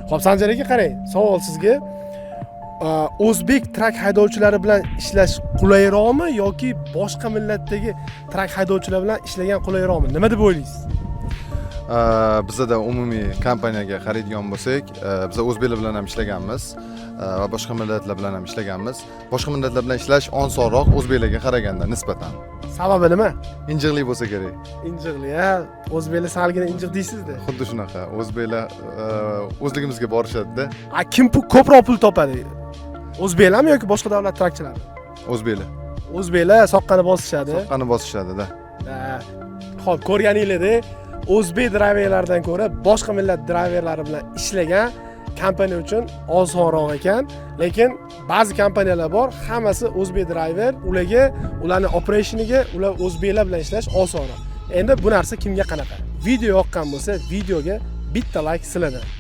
Xo'p, Sanjar aka qarang, savol sizga. O'zbek trak haydovchilari bilan ishlash qulayroqmi yoki boshqa millatdagi trak haydovchilar bilan ishlagan qulayroqmi? Nima deb o'ylaysiz? Bizda umumiy kompaniyaga qaraydigan bo'lsak, biz o'zbeklar bilan ham ishlaganmiz va boshqa millatlar bilan ham ishlaganmiz. Boshqa millatlar bilan ishlash osonroq o'zbeklarga qaraganda nisbatan. Sababi nima? Injiqlik bo'lsa kerak. Injiqlik, ha? O'zbeklar salgina injiq deysizda. Xuddi shunaqa. O'zbeklar o'zligimizga borishadi-da. Kim ko'proq pul topadi? O'zbeklarmi yoki boshqa davlat trakchilari? O'zbeklar. O'zbeklar soqqani bosishadi. Soqqani bosishadi-da. Xo'p, ko'rganinglar-da, o'zbek drayverlaridan ko'ra boshqa millat drayverlari bilan ishlagan kompaniya uchun osonroq ekan, lekin ba'zi kompaniyalar bor, hammasi o'zbek drayver, ularning operationiga ular o'zbeklar bilan ishlash osonroq. Endi bu narsa kimga qanaqa? Video yoqqan bo'lsa, videoga bitta like siladan.